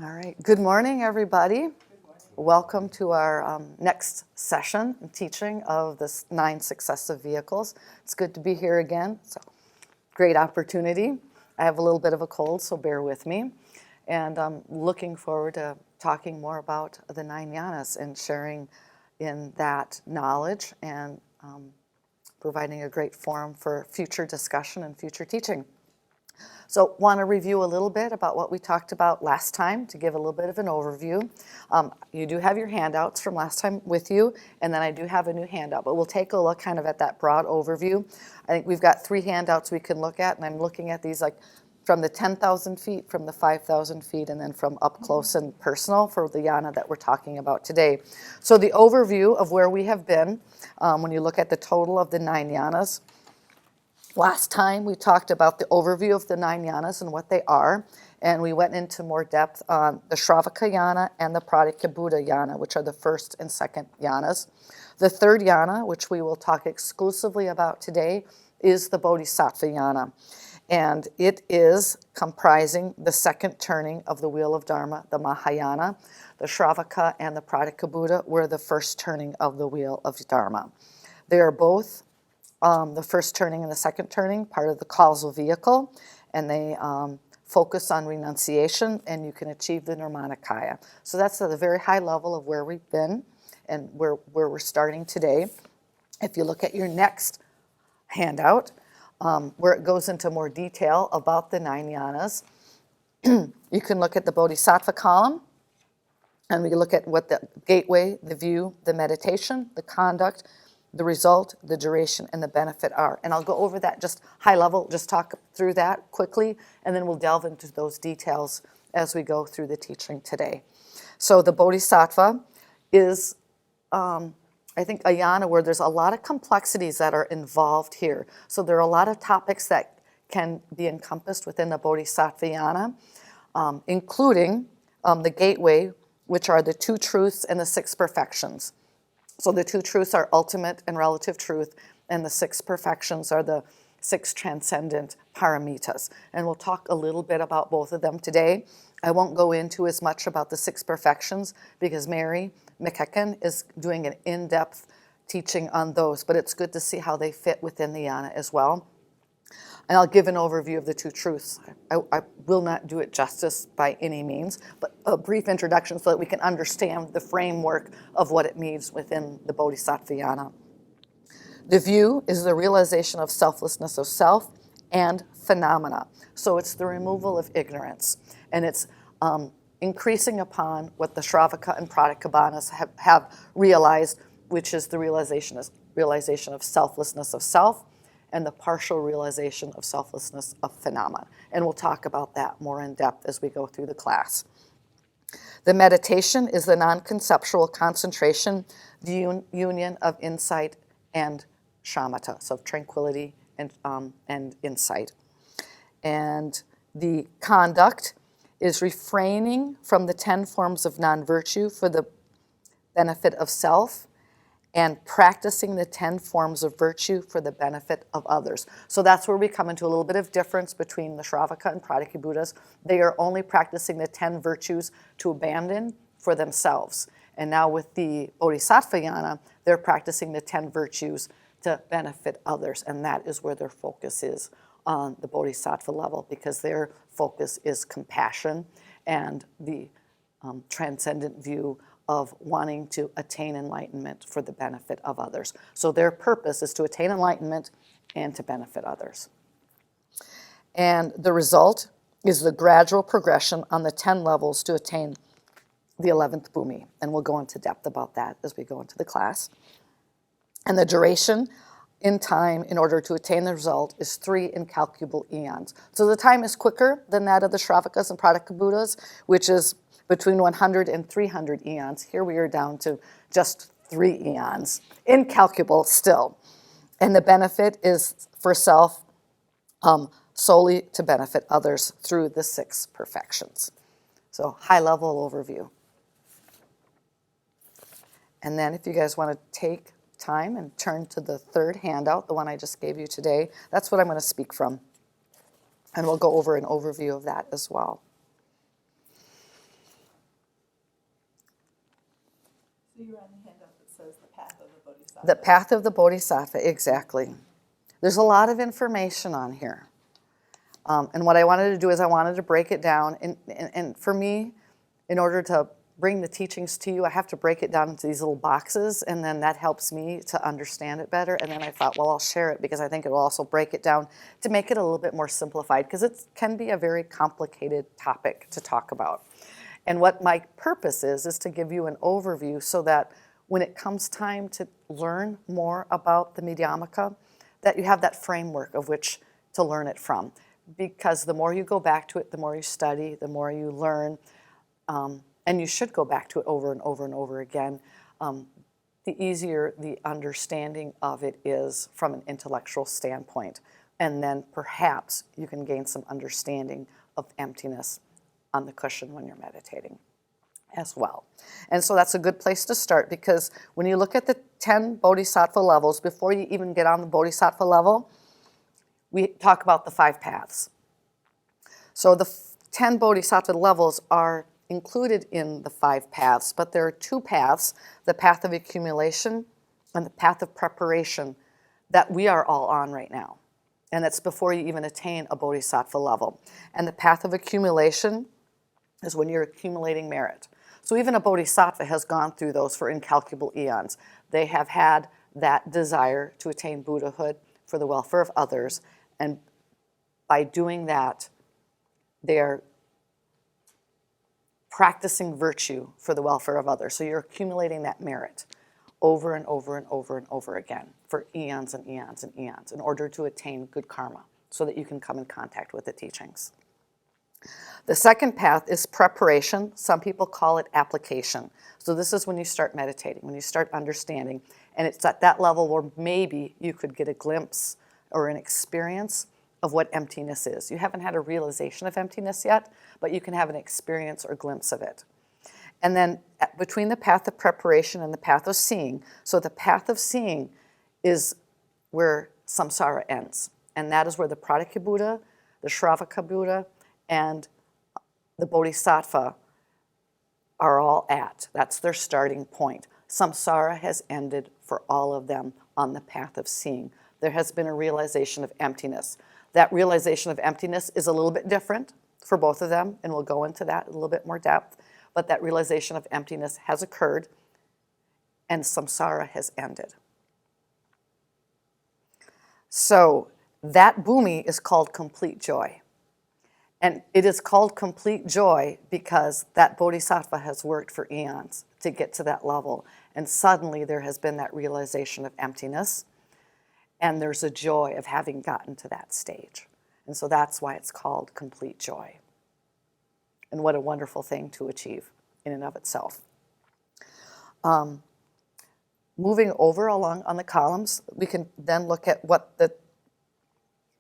All right. Good morning, everybody. Good morning. Welcome to our next session and teaching of the 9 successive vehicles. It's good to be here again. It's a great opportunity. I have a little bit of a cold, so bear with me. And I'm looking forward to talking more about the 9 Yanas and sharing in that knowledge and providing a great forum for future discussion and future teaching. So want to review a little bit about what we talked about last time to give a little bit of an overview. You do have your handouts from last time with you, and then I do have a new handout, but we'll take a look kind of at that broad overview. I think we've got 3 handouts we can look at, and I'm looking at these like from the 10,000 feet, from the 5,000 feet, and then from up close and personal for the yana that we're talking about today. So the overview of where we have been, when you look at the total of the 9 yanas, last time we talked about the overview of the 9 yanas and what they are, and we went into more depth on the Shravaka yana and the Pratityabuddha yana, which are the first and second yanas. The third yana, which we will talk exclusively about today, is the Bodhisattva yana, and it is comprising the second turning of the wheel of Dharma, the Mahayana. The Shravaka and the Pratityabuddha were the first turning of the wheel of Dharma. They are both the first turning and the second turning, part of the causal vehicle, and they focus on renunciation, and you can achieve the Nirmanakaya. So that's at a very high level of where we've been and where we're starting today. If you look at your next handout, where it goes into more detail about the 9 yanas, you can look at the Bodhisattva column, and we look at what the gateway, the view, the meditation, the conduct, the result, the duration, and the benefit are. And I'll go over that just high level, just talk through that quickly, and then we'll delve into those details as we go through the teaching today. So the Bodhisattva is, I think, a yana where there's a lot of complexities that are involved here. So there are a lot of topics that can be encompassed within the Bodhisattva yana, including the gateway, which are the 2 truths and the 6 perfections. So the 2 truths are ultimate and relative truth, and the 6 perfections are the 6 transcendent paramitas. And we'll talk a little bit about both of them today. I won't go into as much about the 6 perfections because Mary McFadden is doing an in-depth teaching on those, but it's good to see how they fit within the yana as well. And I'll give an overview of the 2 truths. I will not do it justice by any means, but a brief introduction so that we can understand the framework of what it means within the Bodhisattva yana. The view is the realization of selflessness of self and phenomena. So it's the removal of ignorance, and it's increasing upon what the Shravaka and Pratityabuddhas have realized, which is the realization of selflessness of self, and the partial realization of selflessness of phenomena. And we'll talk about that more in depth as we go through the class. The meditation is the non-conceptual concentration, the union of insight and shamatha, so tranquility and insight. And the conduct is refraining from the 10 forms of non-virtue for the benefit of self, and practicing the 10 forms of virtue for the benefit of others. So that's where we come into a little bit of difference between the Shravaka and Pratityabuddhas. They are only practicing the 10 virtues to abandon for themselves. And now with the Bodhisattva yana, they're practicing the 10 virtues to benefit others. And that is where their focus is on the Bodhisattva level, because their focus is compassion and the transcendent view of wanting to attain enlightenment for the benefit of others. So their purpose is to attain enlightenment and to benefit others. And the result is the gradual progression on the 10 levels to attain the 11th bhumi. And we'll go into depth about that as we go into the class. And the duration in time in order to attain the result is 3 incalculable eons. So the time is quicker than that of the Shravakas and Pratityabuddhas, which is between 100 and 300 eons. Here we are down to just 3 eons, incalculable still. And the benefit is for self solely to benefit others through the 6 perfections. So high-level overview. And then if you guys want to take time and turn to the 3rd handout, the one I just gave you today, that's what I'm going to speak from. And we'll go over an overview of that as well. Bodhisattva. The path of the Bodhisattva, exactly. There's a lot of information on here. And what I wanted to do is I wanted to break it down. And for me, in order to bring the teachings to you, I have to break it down into these little boxes, and then that helps me to understand it better. And then I thought, well, I'll share it because I think it will also break it down to make it a little bit more simplified, because it can be a very complicated topic to talk about. And what my purpose is to give you an overview so that when it comes time to learn more about the Nidhyamaka, that you have that framework of which to learn it from. Because the more you go back to it, the more you study, the more you learn, and you should go back to it over and over and over again, the easier the understanding of it is from an intellectual standpoint. And then perhaps you can gain some understanding of emptiness on the cushion when you're meditating as well. And so that's a good place to start, because when you look at the 10 bodhisattva levels, before you even get on the bodhisattva level, we talk about the 5 paths. So the 10 bodhisattva levels are included in the 5 paths, but there are 2 paths, the path of accumulation and the path of preparation, that we are all on right now. And that's before you even attain a bodhisattva level. And the path of accumulation is when you're accumulating merit. So even a bodhisattva has gone through those for incalculable eons. They have had that desire to attain Buddhahood for the welfare of others, and by doing that, they're practicing virtue for the welfare of others. So you're accumulating that merit over and over and over and over again for eons and eons and eons in order to attain good karma so that you can come in contact with the teachings. The second path is preparation. Some people call it application. So this is when you start meditating, when you start understanding, and it's at that level where maybe you could get a glimpse or an experience of what emptiness is. You haven't had a realization of emptiness yet, but you can have an experience or glimpse of it. And then between the path of preparation and the path of seeing, so the path of seeing is where samsara ends. And that is where the Pradikya Buddha, the Shravaka Buddha, and the Bodhisattva are all at. That's their starting point. Samsara has ended for all of them on the path of seeing. There has been a realization of emptiness. That realization of emptiness is a little bit different for both of them, and we'll go into that in a little bit more depth. But that realization of emptiness has occurred, and samsara has ended. So that bhumi is called complete joy. And it is called complete joy because that bodhisattva has worked for eons to get to that level. And suddenly there has been that realization of emptiness, and there's a joy of having gotten to that stage. And so that's why it's called complete joy. And what a wonderful thing to achieve in and of itself. Moving over along on the columns, we can then look at what the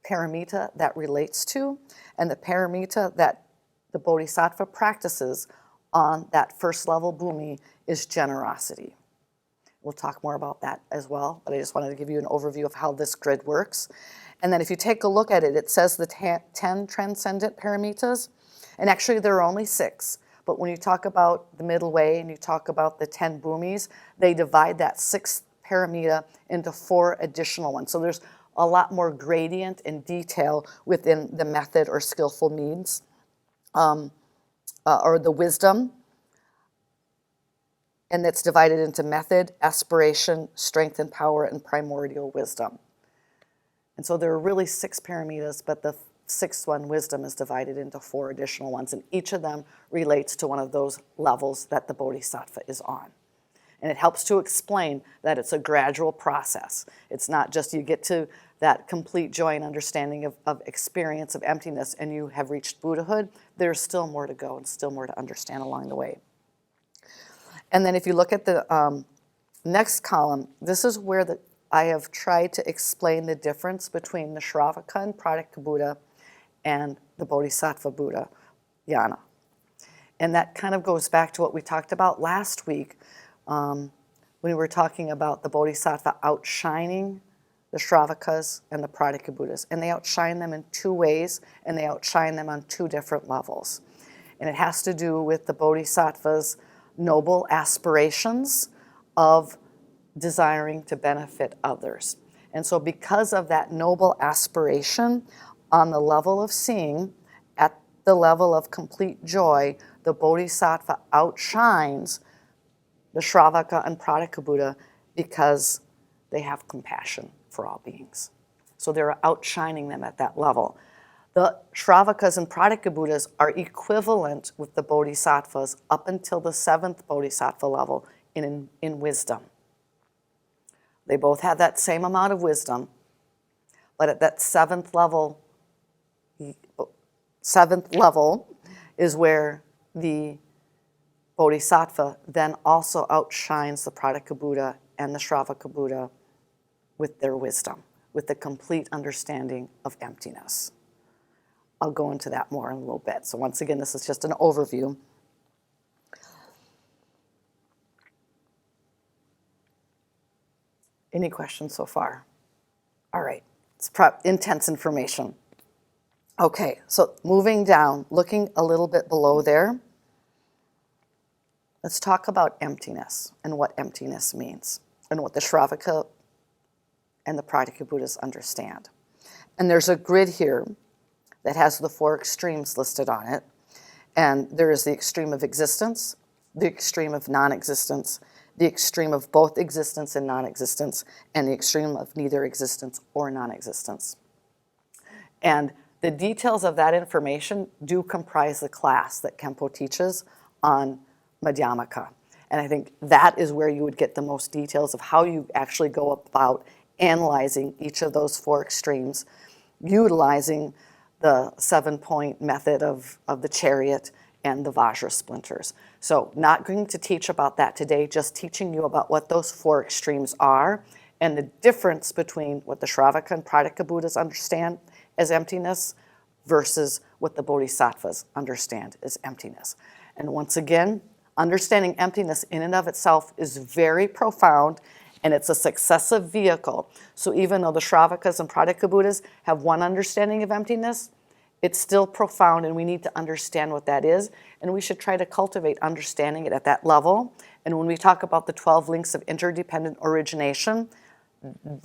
paramita that relates to, and the paramita that the bodhisattva practices on that first level bhumi is generosity. We'll talk more about that as well, but I just wanted to give you an overview of how this grid works. And then if you take a look at it, it says the 10 transcendent paramitas, and actually there are only 6. But when you talk about the middle way and you talk about the 10 bhumis, they divide that 6th paramita into 4 additional ones. So there's a lot more gradient and detail within the method or skillful means, or the wisdom. And that's divided into method, aspiration, strength and power, and primordial wisdom. And so there are really 6 paramitas, but the 6th one, wisdom, is divided into 4 additional ones, and each of them relates to one of those levels that the bodhisattva is on. And it helps to explain that it's a gradual process. It's not just you get to that complete joy and understanding of experience of emptiness and you have reached Buddhahood. There's still more to go and still more to understand along the way. And then if you look at the next column, this is where I have tried to explain the difference between the Shravaka and Pradikya Buddha and the Bodhisattva Buddha Yana. And that kind of goes back to what we talked about last week when we were talking about the Bodhisattva outshining the Shravakas and the Pradikya Buddhas. And they outshine them in 2 ways, and they outshine them on 2 different levels. And it has to do with the Bodhisattva's noble aspirations of desiring to benefit others. And so because of that noble aspiration on the level of seeing, at the level of complete joy, the Bodhisattva outshines the Shravaka and Prataka Buddha because they have compassion for all beings. So they're outshining them at that level. The Shravakas and Prataka Buddhas are equivalent with the Bodhisattvas up until the 7th Bodhisattva level in wisdom. They both have that same amount of wisdom, but at that 7th level is where the Bodhisattva then also outshines the Prataka Buddha and the Shravaka Buddha with their wisdom, with the complete understanding of emptiness. I'll go into that more in a little bit. So once again, this is just an overview. Any questions so far? All right, it's intense information. Okay, so moving down, looking a little bit below there, let's talk about emptiness and what emptiness means and what the Shravaka and the Prataka Buddhas understand. And there's a grid here that has the 4 extremes listed on it. And there is the extreme of existence, the extreme of non-existence, the extreme of both existence and non-existence, and the extreme of neither existence or non-existence. And the details of that information do comprise the class that Khenpo teaches on Madhyamaka. And I think that is where you would get the most details of how you actually go about analyzing each of those 4 extremes, utilizing the 7-point method of the chariot and the Vajra splinters. So not going to teach about that today, just teaching you about what those 4 extremes are and the difference between what the Shravaka and Prataka Buddhas understand as emptiness versus what the Bodhisattvas understand as emptiness. And once again, understanding emptiness in and of itself is very profound, and it's a successive vehicle. So even though the Shravakas and Prataka Buddhas have one understanding of emptiness, it's still profound, and we need to understand what that is, and we should try to cultivate understanding it at that level. And when we talk about the 12 links of interdependent origination,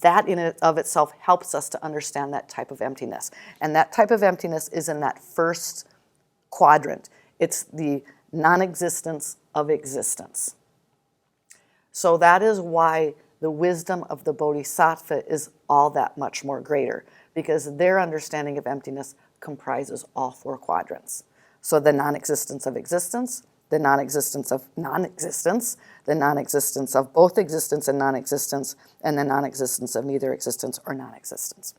that in and of itself helps us to understand that type of emptiness. And that type of emptiness is in that first quadrant. It's the non-existence of existence. So that is why the wisdom of the Bodhisattva is all that much more greater, because their understanding of emptiness comprises all 4 quadrants. So the non-existence of existence, the non-existence of non-existence, the non-existence of both existence and non-existence, and the non-existence of neither existence or non-existence.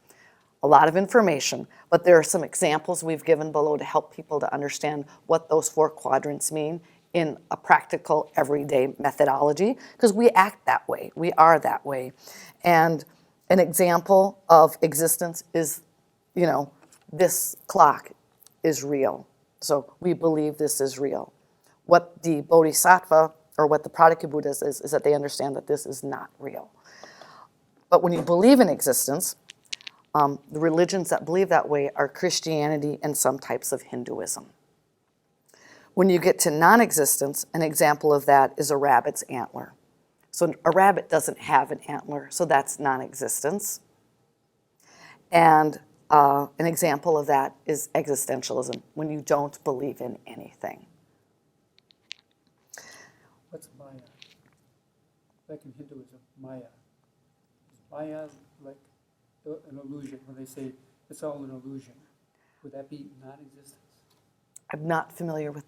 A lot of information, but there are some examples we've given below to help people to understand what those 4 quadrants mean in a practical, everyday methodology, because we act that way, we are that way. And an example of existence is, this clock is real. So we believe this is real. What the Bodhisattva or what the Prataka Buddhas is that they understand that this is not real. But when you believe in existence, the religions that believe that way are Christianity and some types of Hinduism. When you get to non-existence, an example of that is a rabbit's antler. So a rabbit doesn't have an antler, so that's non-existence. And an example of that is existentialism, when you don't believe in anything. What's Maya? Like in Hinduism, Maya. Is Maya like an illusion? When they say it's all an illusion, would that be non-existence? I'm not familiar with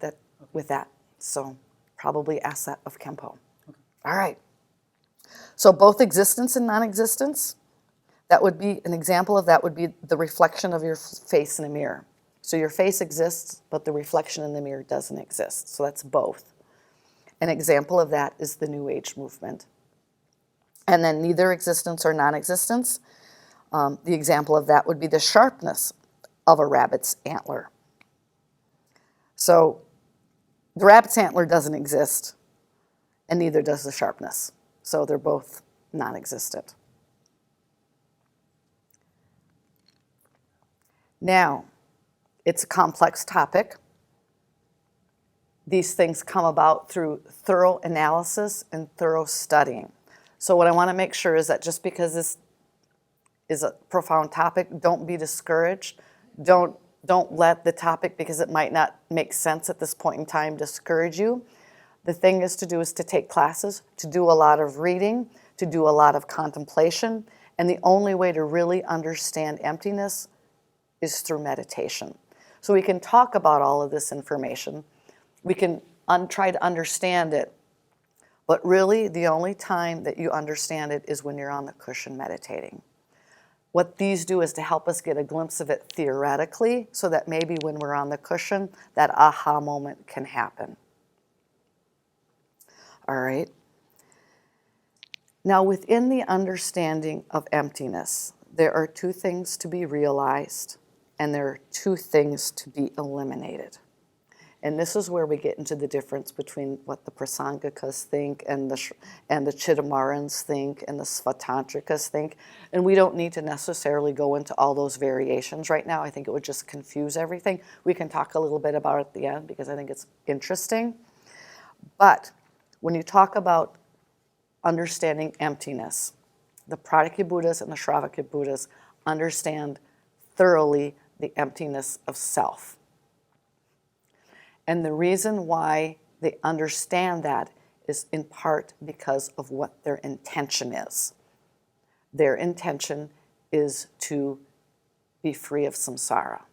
that, so probably ask that of Khenpo. Okay. All right. So both existence and non-existence, that would be an example of that would be the reflection of your face in a mirror. So your face exists, but the reflection in the mirror doesn't exist. So that's both. An example of that is the New Age movement. And then neither existence or non-existence, the example of that would be the sharpness of a rabbit's antler. So the rabbit's antler doesn't exist, and neither does the sharpness. So they're both non-existent. Now, it's a complex topic. These things come about through thorough analysis and thorough studying. So what I want to make sure is that just because this is a profound topic, don't be discouraged. Don't let the topic, because it might not make sense at this point in time, discourage you. The thing is to take classes, to do a lot of reading, to do a lot of contemplation, and the only way to really understand emptiness is through meditation. So we can talk about all of this information, we can try to understand it, but really the only time that you understand it is when you're on the cushion meditating. What these do is to help us get a glimpse of it theoretically, so that maybe when we're on the cushion, that aha moment can happen. All right. Now, within the understanding of emptiness, there are two things to be realized, and there are two things to be eliminated. And this is where we get into the difference between what the Prasangikas think and the Chittamarans think and the Svatantrikas think. And we don't need to necessarily go into all those variations right now. I think it would just confuse everything. We can talk a little bit about it at the end because I think it's interesting. But when you talk about understanding emptiness, the Pradikya Buddhas and the Shravaka Buddhas understand thoroughly the emptiness of self. And the reason why they understand that is in part because of what their intention is. Their intention is to be free of samsara.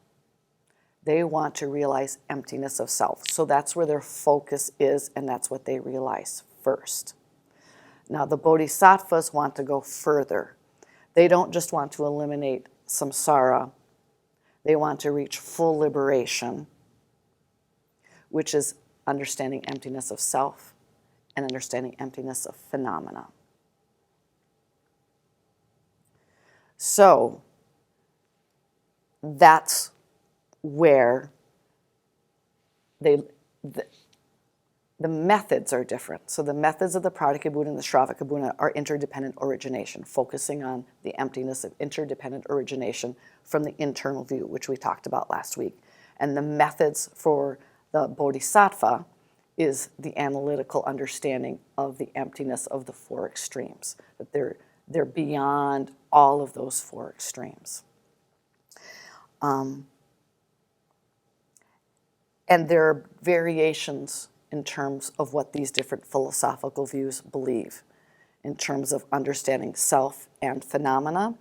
They want to realize emptiness of self. So that's where their focus is, and that's what they realize first. Now, the Bodhisattvas want to go further. They don't just want to eliminate samsara. They want to reach full liberation, which is understanding emptiness of self and understanding emptiness of phenomena. So that's where the methods are different. So the methods of the Pradikya Buddha and the Shravaka Buddha are interdependent origination, focusing on the emptiness of interdependent origination from the internal view, which we talked about last week. And the methods for the Bodhisattva is the analytical understanding of the emptiness of the four extremes, that they're beyond all of those four extremes. And there are variations in terms of what these different philosophical views believe in terms of understanding self and phenomena.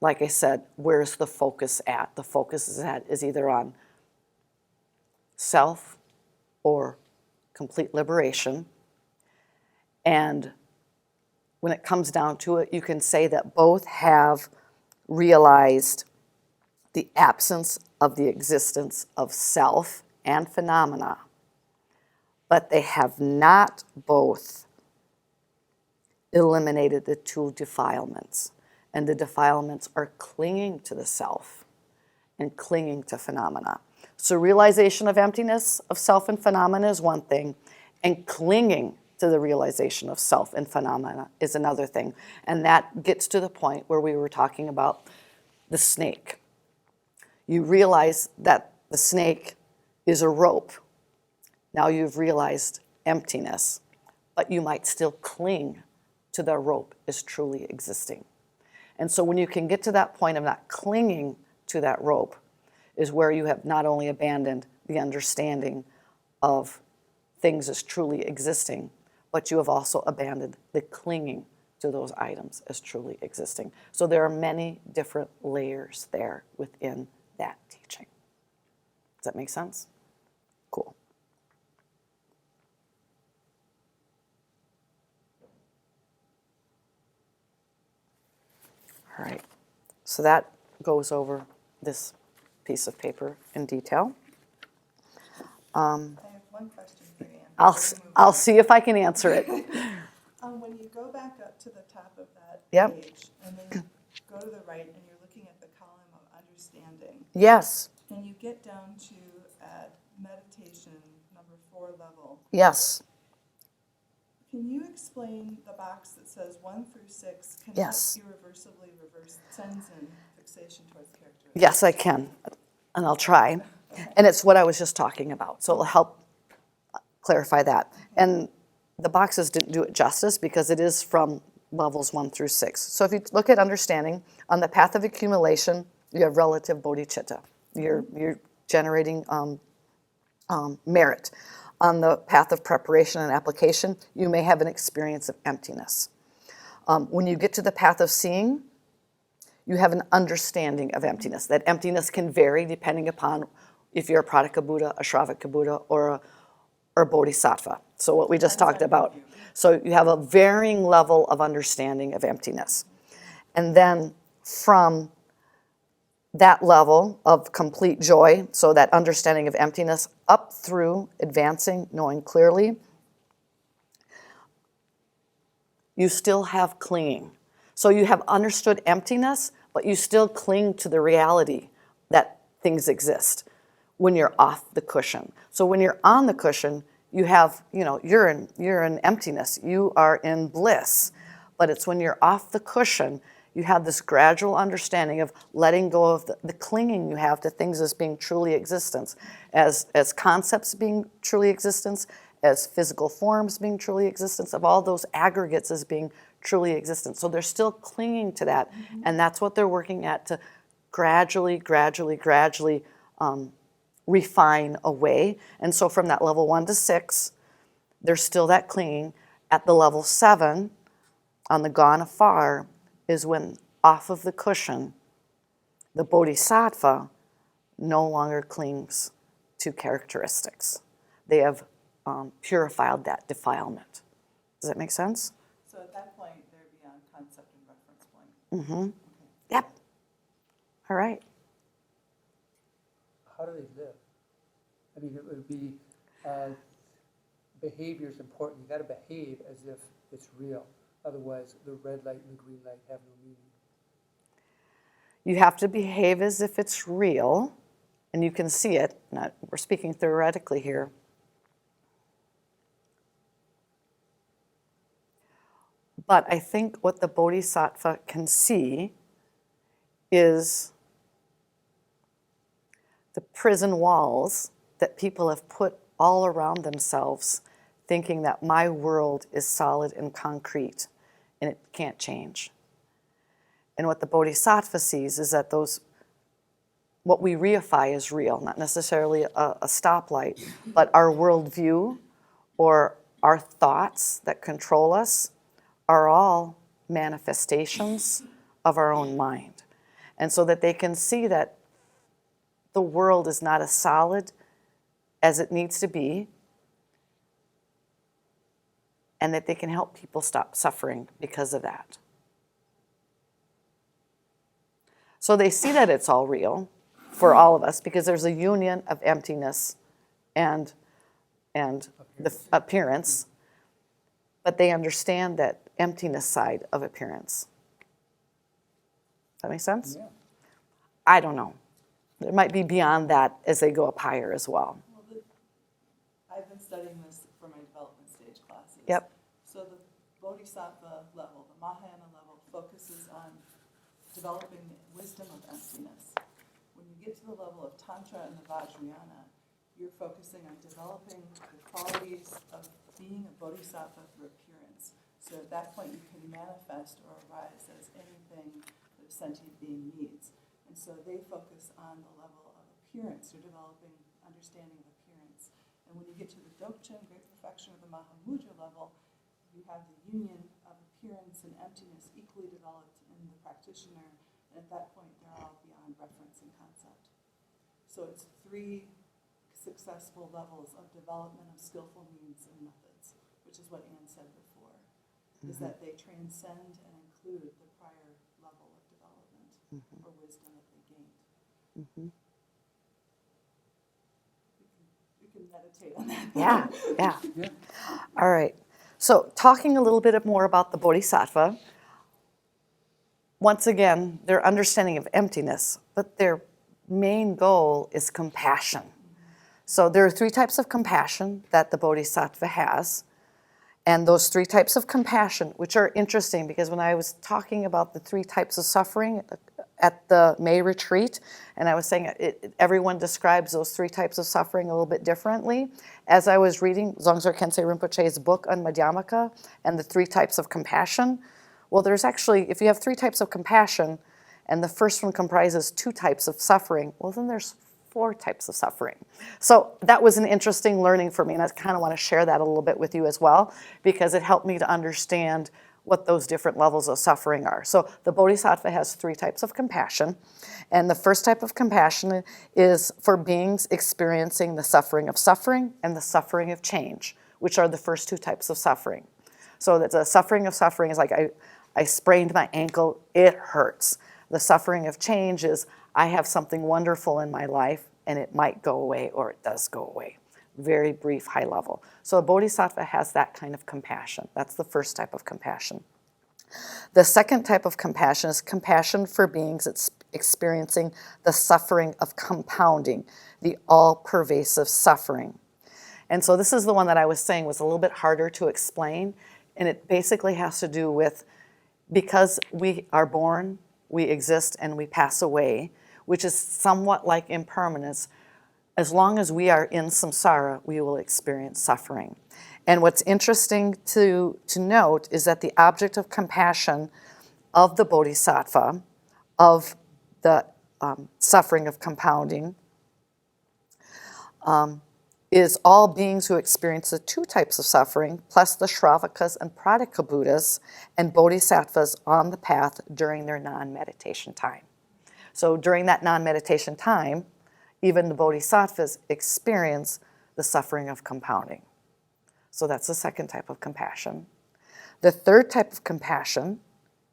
Like I said, where's the focus at? The focus is either on self or complete liberation. And when it comes down to it, you can say that both have realized the absence of the existence of self and phenomena, but they have not both eliminated the two defilements. And the defilements are clinging to the self and clinging to phenomena. So realization of emptiness of self and phenomena is one thing, and clinging to the realization of self and phenomena is another thing. And that gets to the point where we were talking about the snake. You realize that the snake is a rope. Now you've realized emptiness, but you might still cling to the rope as truly existing. And so when you can get to that point of not clinging to that rope, is where you have not only abandoned the understanding of things as truly existing, but you have also abandoned the clinging to those items as truly existing. So there are many different layers there within that teaching. Does that make sense? Cool. All right. So that goes over this piece of paper in detail. I have one question for Anne. I'll see if I can answer it. When you go back up to the top of that Yep. page, and then you go to the right, and you're looking at the column of understanding, Yes, and you get down to at meditation number 4 level, yes, can you explain the box that says 1 through 6 cannot Yes. irreversibly reverse Tenzin fixation towards characteristics? yes, I can, and I'll try. And it's what I was just talking about, so it'll help clarify that. And the boxes didn't do it justice because it is from levels 1 through 6. So if you look at understanding, on the path of accumulation, you have relative bodhicitta. You're generating merit. On the path of preparation and application, you may have an experience of emptiness. When you get to the path of seeing, you have an understanding of emptiness. That emptiness can vary depending upon if you're a Pradika Buddha, a Shravaka Buddha, or a Bodhisattva. So what we just talked about. So you have a varying level of understanding of emptiness. And then from that level of complete joy, so that understanding of emptiness, up through advancing, knowing clearly, you still have clinging. So you have understood emptiness, but you still cling to the reality that things exist when you're off the cushion. So when you're on the cushion, you have, you're in emptiness, you are in bliss. But it's when you're off the cushion, you have this gradual understanding of letting go of the clinging you have to things as being truly existence, as concepts being truly existence, as physical forms being truly existence, of all those aggregates as being truly existence. So they're still clinging to that, and that's what they're working at, to gradually refine away. And so from that level 1 to 6, there's still that clinging. At the level 7, on the gone afar, is when off of the cushion, the bodhisattva no longer clings to characteristics. They have purified that defilement. Does that make sense? So at that point, they're beyond concept and reference point. Mm-hmm. Okay. Yep. All right. How do they live? I mean, it would be, behavior is important. You got to behave as if it's real. Otherwise, the red light and the green light have no meaning. You have to behave as if it's real, and you can see it. Now, we're speaking theoretically here. But I think what the bodhisattva can see is the prison walls that people have put all around themselves, thinking that my world is solid and concrete and it can't change. And what the bodhisattva sees is that what we reify is real, not necessarily a stoplight, but our worldview or our thoughts that control us are all manifestations of our own mind. And so that they can see that the world is not as solid as it needs to be, and that they can help people stop suffering because of that. So they see that it's all real for all of us because there's a union of emptiness and the appearance, but they understand that emptiness side of appearance. Does that make sense? Yeah. I don't know. It might be beyond that as they go up higher as well. I've been studying this for my development stage classes. Yep. So the Bodhisattva level, the Mahayana level, focuses on developing the wisdom of emptiness. When you get to the level of Tantra and the Vajrayana, you're focusing on developing the qualities of being a Bodhisattva through appearance. So at that point, you can manifest or arise as anything that a sentient being needs. And so they focus on the level of appearance, or developing understanding of appearance. And when you get to the Dokchen, great perfection of the Mahamudra level, you have the union of appearance and emptiness equally developed in the practitioner. And at that point, they're all beyond reference and concept. So it's 3 successful levels of development of skillful means and methods, which is what Anne said before, is that they transcend and include the prior level of development or wisdom that they gained. You can meditate on that. Yeah. All right. So talking a little bit more about the bodhisattva, once again, their understanding of emptiness, but their main goal is compassion. So there are 3 types of compassion that the bodhisattva has. And those 3 types of compassion, which are interesting because when I was talking about the 3 types of suffering at the May retreat, and I was saying everyone describes those 3 types of suffering a little bit differently. As I was reading Dzongzor Khyentse Rinpoche's book on Madhyamaka and the 3 types of compassion, well, there's actually, if you have 3 types of compassion, and the first one comprises 2 types of suffering, well, then there's 4 types of suffering. So that was an interesting learning for me, and I kind of want to share that a little bit with you as well, because it helped me to understand what those different levels of suffering are. So the Bodhisattva has 3 types of compassion, and the first type of compassion is for beings experiencing the suffering and the suffering of change, which are the first 2 types of suffering. So that the suffering is like I sprained my ankle, it hurts. The suffering of change is I have something wonderful in my life and it might go away or it does go away. Very brief, high level. So a Bodhisattva has that kind of compassion. That's the first type of compassion. The second type of compassion is compassion for beings that's experiencing the suffering of compounding, the all-pervasive suffering. And so this is the one that I was saying was a little bit harder to explain, and it basically has to do with because we are born, we exist, and we pass away, which is somewhat like impermanence. As long as we are in samsara, we will experience suffering. And what's interesting to note is that the object of compassion of the Bodhisattva, of the suffering of compounding, is all beings who experience the 2 types of suffering, plus the Shravakas and Pradika Buddhas and Bodhisattvas on the path during their non-meditation time. So during that non-meditation time, even the Bodhisattvas experience the suffering of compounding. So that's the second type of compassion. The third type of compassion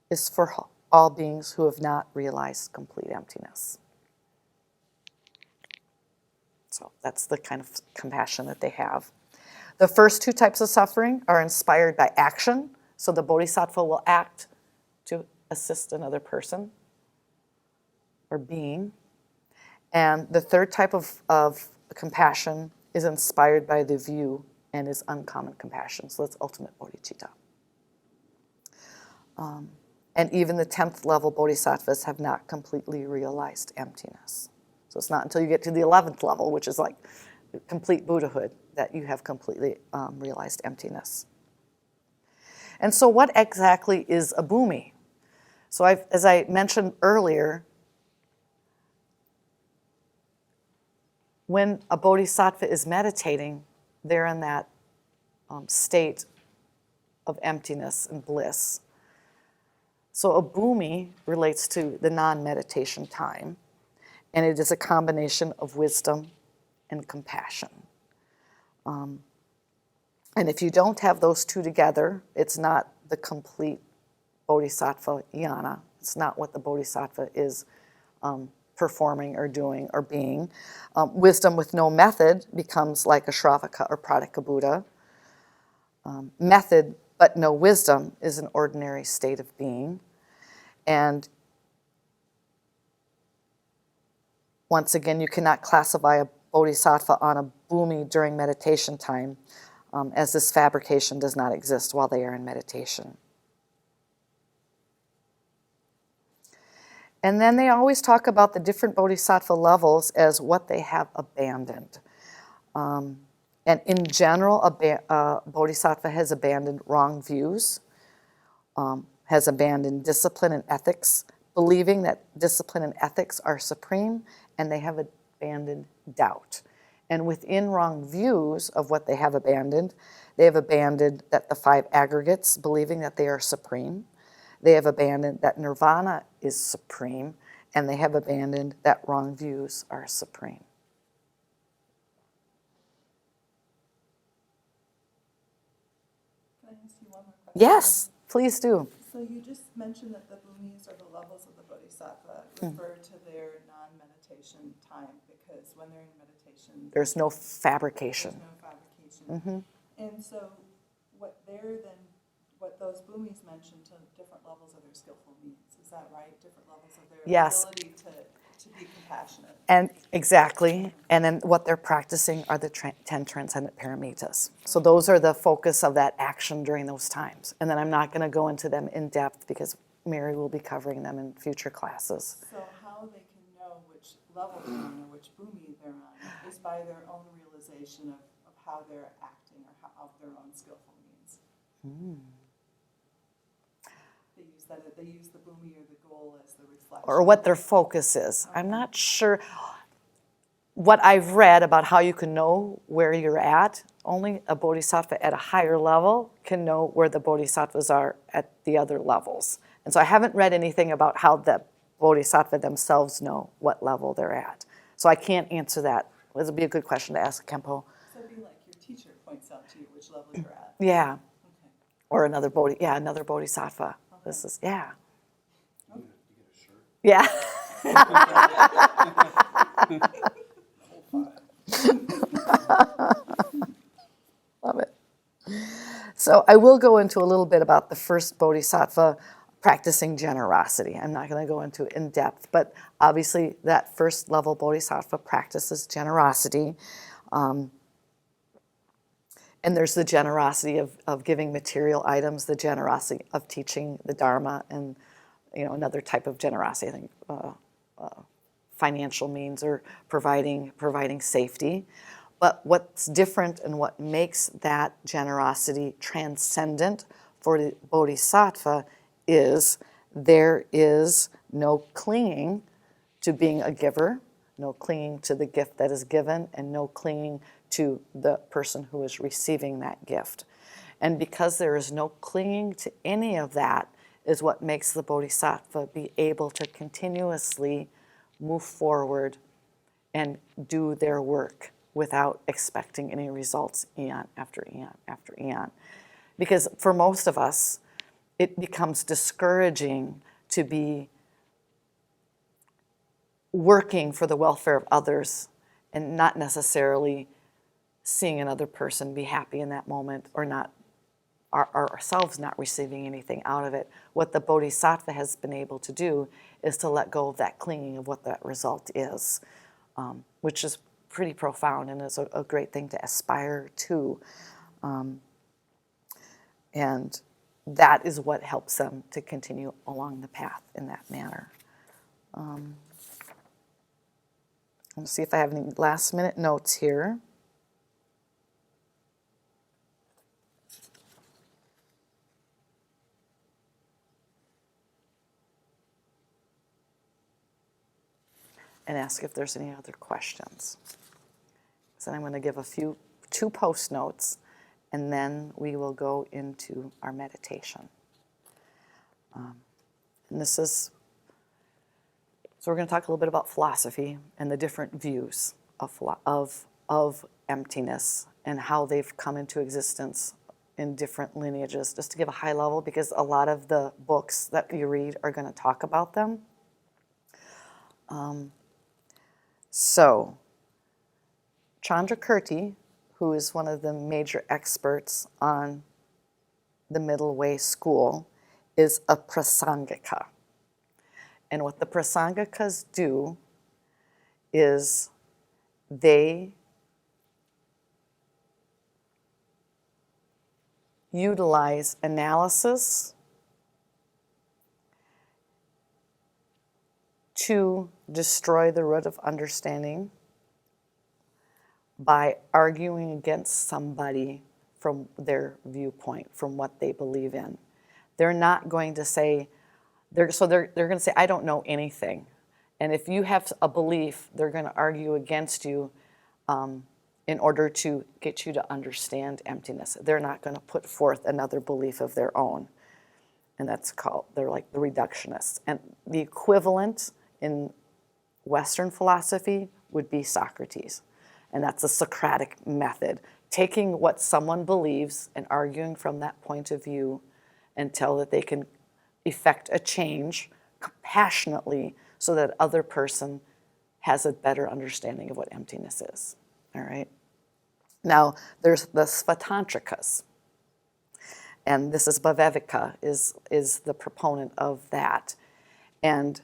is for all beings who have not realized complete emptiness. So that's the kind of compassion that they have. The first 2 types of suffering are inspired by action. So the Bodhisattva will act to assist another person or being. And the third type of compassion is inspired by the view and is uncommon compassion. So that's ultimate bodhicitta. And even the 10th level bodhisattvas have not completely realized emptiness. So it's not until you get to the 11th level, which is like complete Buddhahood, that you have completely realized emptiness. And so what exactly is a bhumi? So as I mentioned earlier, when a bodhisattva is meditating, they're in that state of emptiness and bliss. So a bhumi relates to the non-meditation time, and it is a combination of wisdom and compassion. And if you don't have those 2 together, it's not the complete Bodhisattva yana. It's not what the Bodhisattva is performing or doing or being. Wisdom with no method becomes like a Shravaka or Pradika Buddha. Method but no wisdom is an ordinary state of being. And once again, you cannot classify a bodhisattva on a bhumi during meditation time, as this fabrication does not exist while they are in meditation. And then they always talk about the different bodhisattva levels as what they have abandoned. And in general, a bodhisattva has abandoned wrong views, has abandoned discipline and ethics, believing that discipline and ethics are supreme, and they have abandoned doubt. And within wrong views of what they have abandoned that the 5 aggregates, believing that they are supreme. They have abandoned that nirvana is supreme, and they have abandoned that wrong views are supreme. Can I ask you one more question? Yes, please do. So you just mentioned that the bhumis or the levels of the bodhisattva refer to their non-meditation time, because when they're in meditation, There's no fabrication. there's no fabrication. And so what those bhumis mention to different levels of their skillful needs, is that right? Different levels of their Yes. ability to be compassionate. And exactly, and then what they're practicing are the 10 transcendent paramitas. So those are the focus of that action during those times. And then I'm not going to go into them in depth because Mary will be covering them in future classes. So how they can know which level they're on or which bhumi they're on is by their own realization of how they're acting or of their own skillful means. They use the bhumi or the goal as the reflection. Or what their focus is. I'm not sure. What I've read about how you can know where you're at, only a bodhisattva at a higher level can know where the bodhisattvas are at the other levels. And so I haven't read anything about how the bodhisattva themselves know what level they're at. So I can't answer that. This would be a good question to ask Khenpo. So it'd be like your teacher points out to you which level you're at. Yeah. Okay. Or another bodhisattva. Okay. This is, yeah. Oh. Yeah. Love it. So I will go into a little bit about the first bodhisattva practicing generosity. I'm not going to go into it in depth, but obviously that first level bodhisattva practices generosity. And there's the generosity of giving material items, the generosity of teaching the Dharma, and another type of generosity, I think, financial means or providing safety. But what's different and what makes that generosity transcendent for the bodhisattva is there is no clinging to being a giver, no clinging to the gift that is given, and no clinging to the person who is receiving that gift. And because there is no clinging to any of that is what makes the bodhisattva be able to continuously move forward and do their work without expecting any results eon after eon after eon. Because for most of us, it becomes discouraging to be working for the welfare of others and not necessarily seeing another person be happy in that moment or not ourselves not receiving anything out of it. What the bodhisattva has been able to do is to let go of that clinging of what that result is, which is pretty profound and is a great thing to aspire to. And that is what helps them to continue along the path in that manner. Let's see if I have any last minute notes here. And ask if there's any other questions. So I'm going to give two post notes, and then we will go into our meditation. And this is, so we're going to talk a little bit about philosophy and the different views of emptiness and how they've come into existence in different lineages, just to give a high level, because a lot of the books that you read are going to talk about them. So, Chandrakirti, who is one of the major experts on the Middle Way school, is a prasangika. And what the prasangikas do is they utilize analysis to destroy the root of understanding by arguing against somebody from their viewpoint, from what they believe in. They're not going to say, they're going to say, I don't know anything. And if you have a belief, they're going to argue against you in order to get you to understand emptiness. They're not going to put forth another belief of their own. And they're like the reductionists. And the equivalent in Western philosophy would be Socrates. And that's the Socratic method, taking what someone believes and arguing from that point of view until that they can effect a change compassionately so that other person has a better understanding of what emptiness is. All right? Now, there's the Svatantrikas. And this is Bhavevika, is the proponent of that. And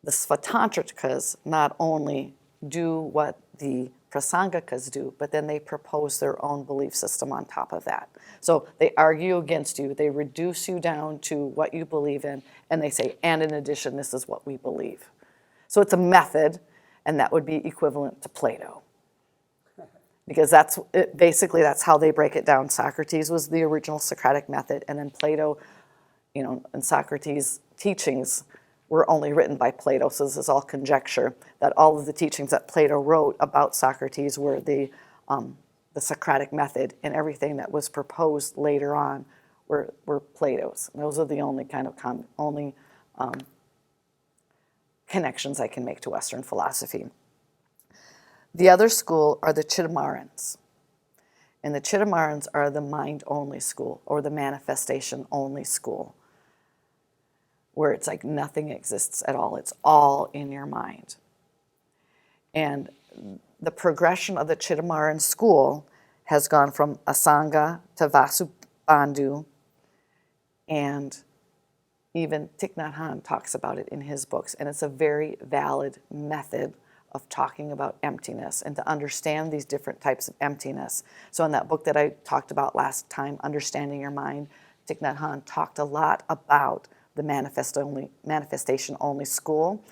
the Svatantrikas not only do what the Prasangakas do, but then they propose their own belief system on top of that. So they argue against you, they reduce you down to what you believe in, and they say, and in addition, this is what we believe. So it's a method, and that would be equivalent to Plato. Because basically that's how they break it down. Socrates was the original Socratic method, and then Plato, and Socrates' teachings were only written by Plato, so this is all conjecture, that all of the teachings that Plato wrote about Socrates were the Socratic method, and everything that was proposed later on were Plato's. And those are the only connections I can make to Western philosophy. The other school are the Chittamarans. And the Chittamarans are the mind-only school, or the manifestation-only school, where it's like nothing exists at all. It's all in your mind. And the progression of the Chittamaran school has gone from Asanga to Vasubandhu, and even Thich Nhat Hanh talks about it in his books, and it's a very valid method of talking about emptiness and to understand these different types of emptiness. So in that book that I talked about last time, Understanding Your Mind, Thich Nhat Hanh talked a lot about the manifestation-only school.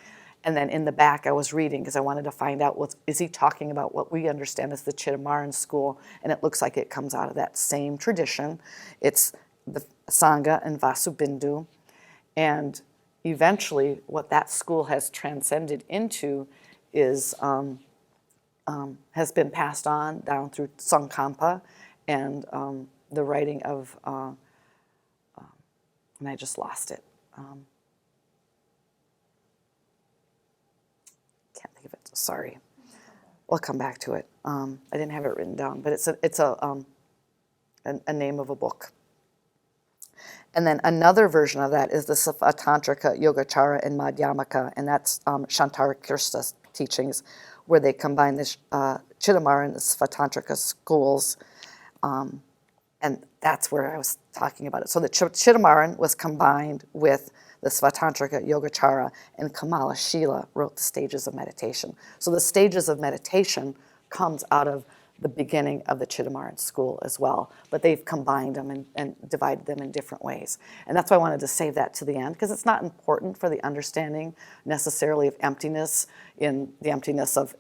And then in the back I was reading because I wanted to find out, is he talking about what we understand as the Chittamaran school? And it looks like it comes out of that same tradition. It's the Sangha and Vasubandhu. And eventually what that school has transcended into is has been passed on down through Tsongkhapa and the writing of, and I just lost it. Can't think of it. Sorry. We'll come back to it. I didn't have it written down, but it's a name of a book. And then another version of that is the Svatantrika, Yogacara, and Madhyamaka, and that's Shankarakirti's teachings, where they combine the Chittamaran and the Svatantrika schools, and that's where I was talking about it. So the Chittamaran was combined with the Svatantrika, Yogacara, and Kamala Shila wrote the stages of meditation. So the stages of meditation comes out of the beginning of the Chittamaran school as well, but they've combined them and divided them in different ways. And that's why I wanted to save that to the end, because it's not important for the understanding necessarily of emptiness, in the emptiness of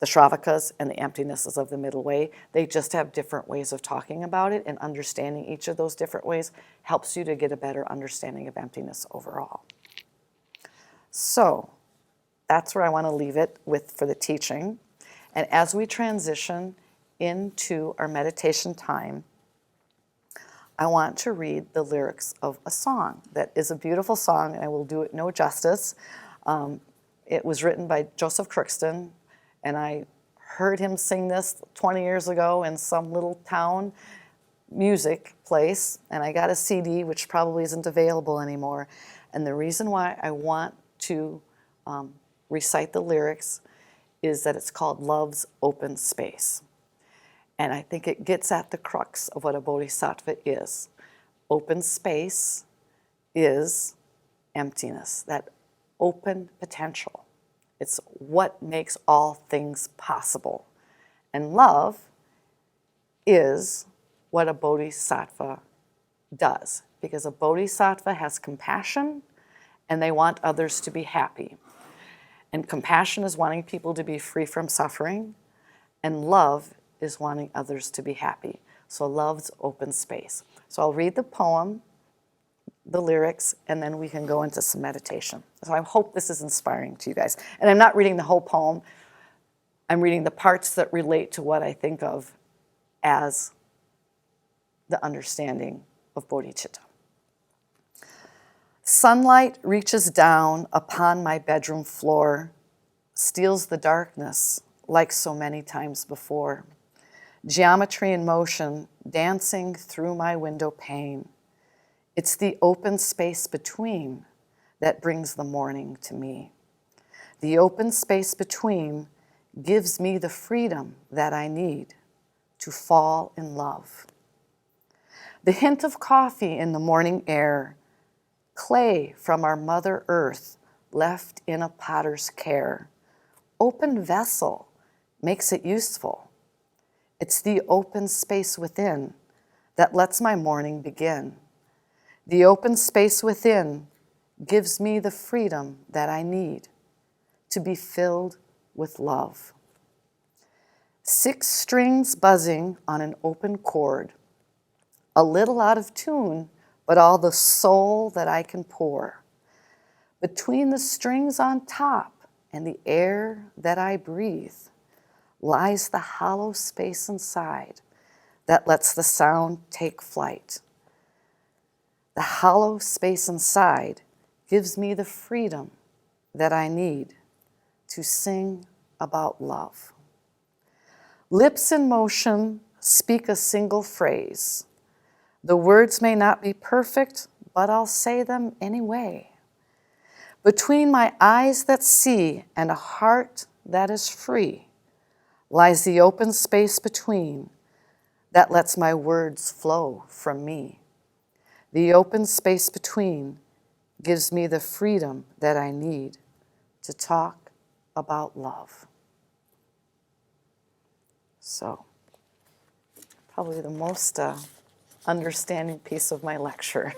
the Shravakas and the emptinesses of the middle way. They just have different ways of talking about it, and understanding each of those different ways helps you to get a better understanding of emptiness overall. So that's where I want to leave it for the teaching. And as we transition into our meditation time, I want to read the lyrics of a song that is a beautiful song, and I will do it no justice. It was written by Joseph Crookston, and I heard him sing this 20 years ago in some little town music place, and I got a CD, which probably isn't available anymore. And the reason why I want to recite the lyrics is that it's called Love's Open Space. And I think it gets at the crux of what a bodhisattva is. Open space is emptiness, that open potential. It's what makes all things possible. And love is what a bodhisattva does, because a bodhisattva has compassion and they want others to be happy. And compassion is wanting people to be free from suffering, and love is wanting others to be happy. So love's open space. So I'll read the poem, the lyrics, and then we can go into some meditation. So I hope this is inspiring to you guys. And I'm not reading the whole poem. I'm reading the parts that relate to what I think of as the understanding of bodhicitta. Sunlight reaches down upon my bedroom floor, steals the darkness like so many times before. Geometry in motion, dancing through my window pane. It's the open space between that brings the morning to me. The open space between gives me the freedom that I need to fall in love. The hint of coffee in the morning air, clay from our Mother Earth left in a potter's care, open vessel makes it useful. It's the open space within that lets my morning begin. The open space within gives me the freedom that I need to be filled with love. 6 strings buzzing on an open chord, a little out of tune, but all the soul that I can pour. Between the strings on top and the air that I breathe lies the hollow space inside that lets the sound take flight. The hollow space inside gives me the freedom that I need to sing about love. Lips in motion speak a single phrase. The words may not be perfect, but I'll say them anyway. Between my eyes that see and a heart that is free lies the open space between that lets my words flow from me. The open space between gives me the freedom that I need to talk about love. So, probably the most understanding piece of my lecture.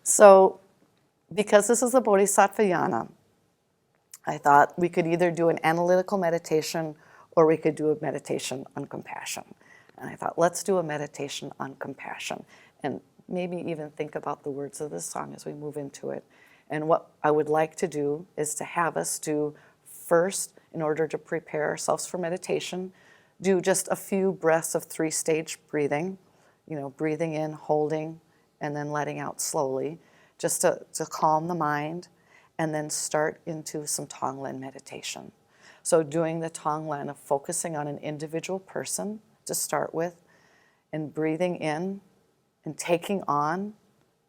So, because this is a Bodhisattva Yana, I thought we could either do an analytical meditation or we could do a meditation on compassion. And I thought, let's do a meditation on compassion and maybe even think about the words of this song as we move into it. And what I would like to do is to have us do first, in order to prepare ourselves for meditation, do just a few breaths of 3-stage breathing, breathing in, holding, and then letting out slowly, just to calm the mind, and then start into some Tonglen meditation. So doing the Tonglen of focusing on an individual person to start with, and breathing in and taking on,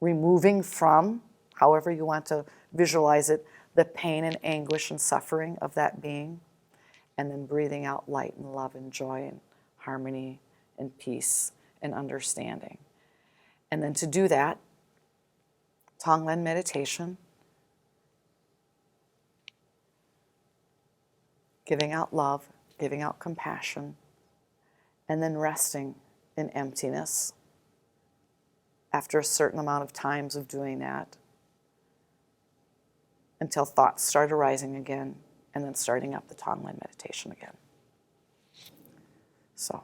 removing from, however you want to visualize it, the pain and anguish and suffering of that being, and then breathing out light and love and joy and harmony and peace and understanding. And then to do that, Tonglen meditation, giving out love, giving out compassion, and then resting in emptiness after a certain amount of times of doing that until thoughts start arising again, and then starting up the Tonglen meditation again. So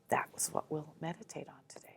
that was what we'll meditate on today.